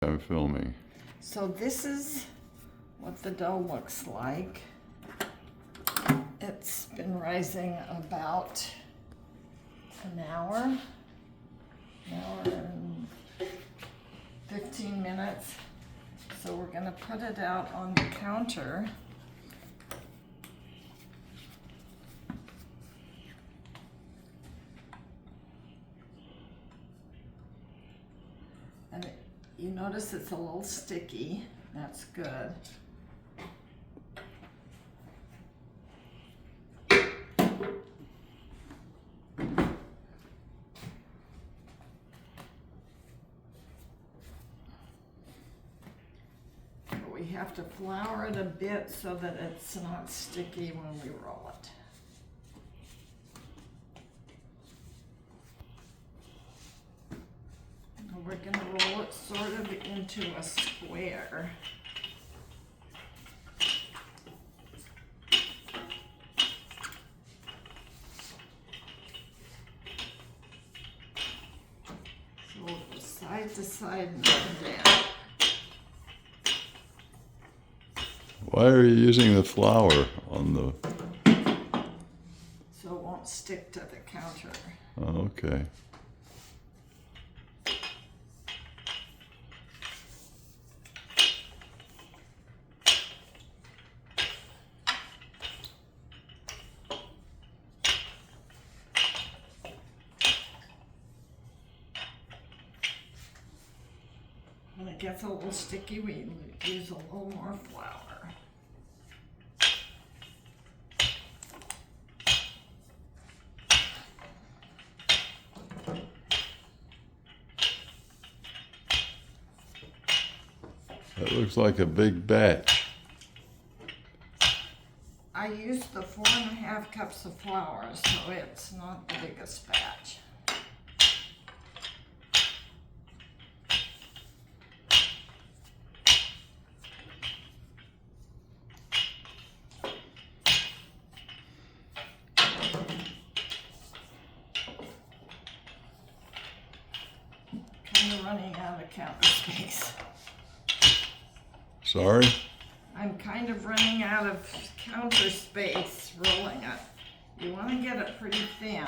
I'm filming. So this is what the dough looks like. It's been rising about an hour and 15 minutes. So we're gonna put it out on the counter. And you notice it's a little sticky. That's good. But we have to flour it a bit so that it's not sticky when we roll it. We're going to roll it sort of into a square. So we'll go side to side and up and down. Why are you using the flour on the... So it won't stick to the counter. Oh, okay. When it gets a little sticky, we use a little more flour. That looks like a big batch. I used the 4.5 cups of flour, so it's not the biggest batch. Kind of running out of counter space. Sorry? I'm kind of running out of counter space rolling it. You want to get it pretty thin.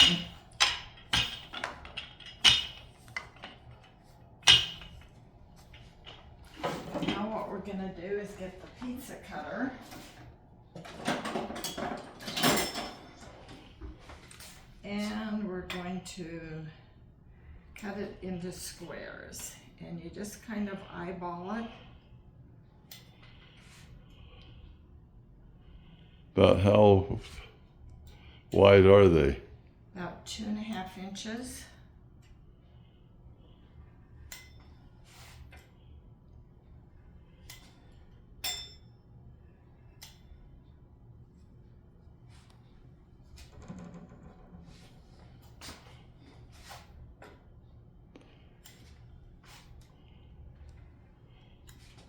Now what we're going to do is get the pizza cutter. And we're going to cut it into squares. And you just kind of eyeball it. About how wide are they? About 2.5 inches.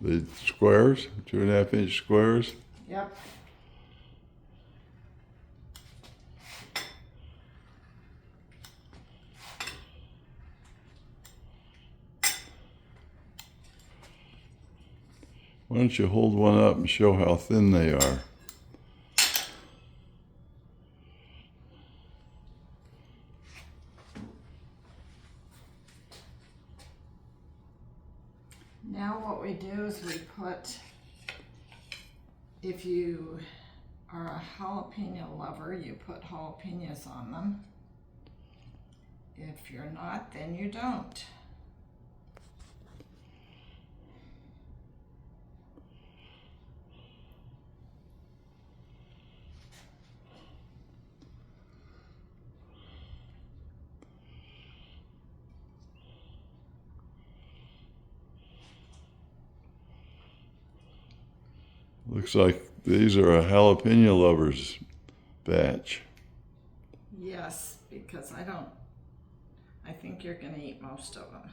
The squares? 2.5 inch squares? Yep. Why don't you hold one up and show how thin they are? Now what we do is we put, if you are a jalapeno lover, you put jalapenos on them. If you're not, then you don't. Looks like these are a jalapeno lovers batch. Yes, because I think you're gonna eat most of them.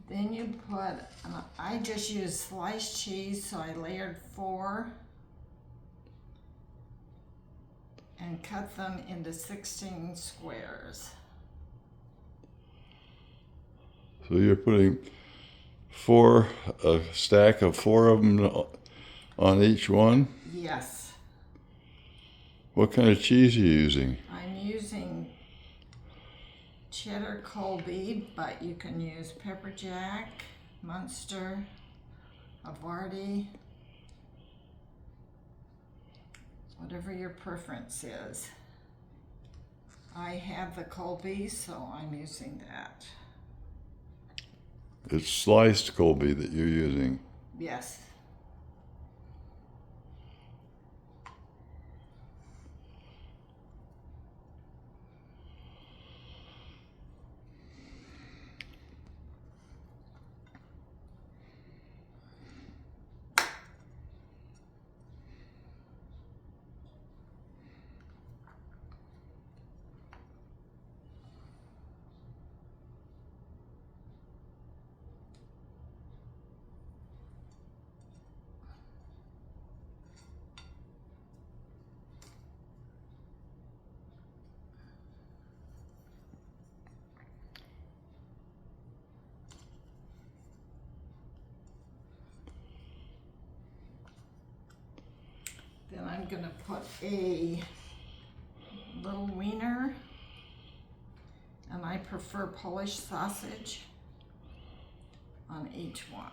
Then you put, I just used sliced cheese, so I layered 4 and cut them into 16 squares. So you're putting a stack of 4 of them on each one? Yes. What kind of cheese are you using? I'm using cheddar Colby, but you can use pepper jack, Munster, Havarti, whatever your preference is. I have the Colby, so I'm using that. It's sliced Colby that you're using. Yes. Then I'm going to put a little wiener, and I prefer Polish sausage, on each one.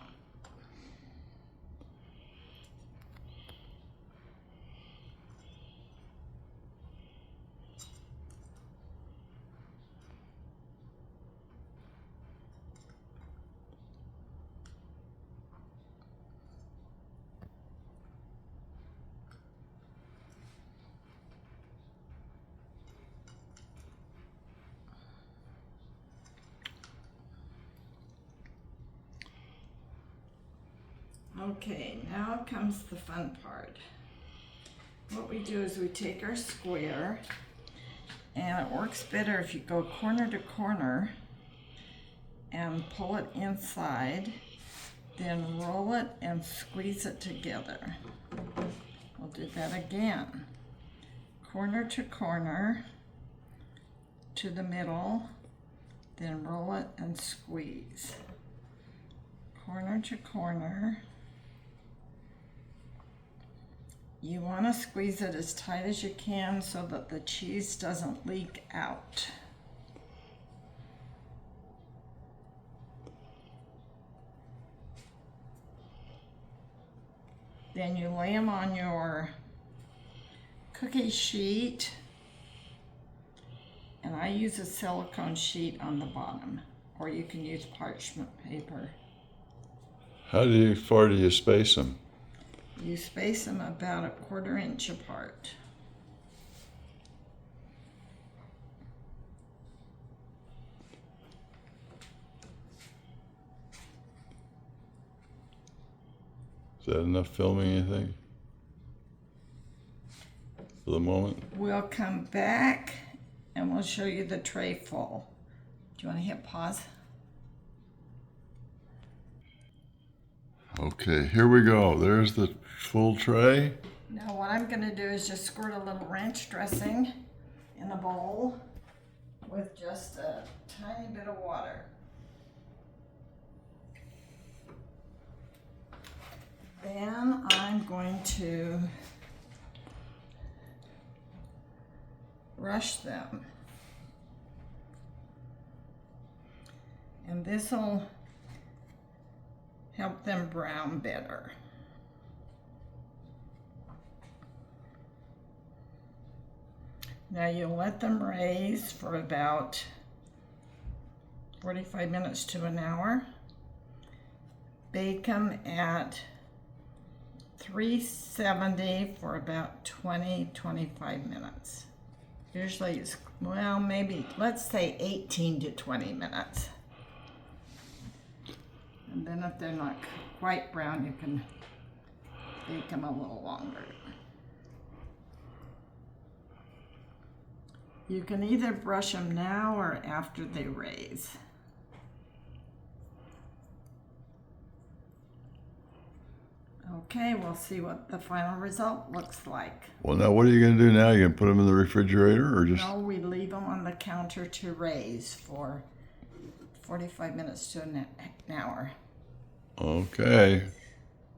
Okay, now comes the fun part. What we do is we take our square, and it works better if you go corner to corner and pull it inside, then roll it and squeeze it together. We'll do that again. Corner to corner to the middle, then roll it and squeeze. Corner to corner. You want to squeeze it as tight as you can so that the cheese doesn't leak out. Then you lay them on your cookie sheet, and I use a silicone sheet on the bottom, or you can use parchment paper. How far do you space them? You space them about a 1/4 inch apart. Is that enough filming, you think? For the moment? We'll come back and we'll show you the tray full. Do you want to hit pause? Okay, here we go. There's the full tray. Now what I'm going to do is just squirt a little ranch dressing in a bowl with just a tiny bit of water. Then I'm going to brush them. And this will help them brown better. Now you let them raise for about 45 minutes to an hour. Bake them at 370 for about 20-25 minutes. Usually it's, well, maybe, let's say 18 to 20 minutes. And then if they're not quite brown, you can bake them a little longer. You can either brush them now or after they raise. Okay, we'll see what the final result looks like. Well, now what are you going to do now? You going to put them in the refrigerator or just... No, we leave them on the counter to raise for 45 minutes to an hour. Okay.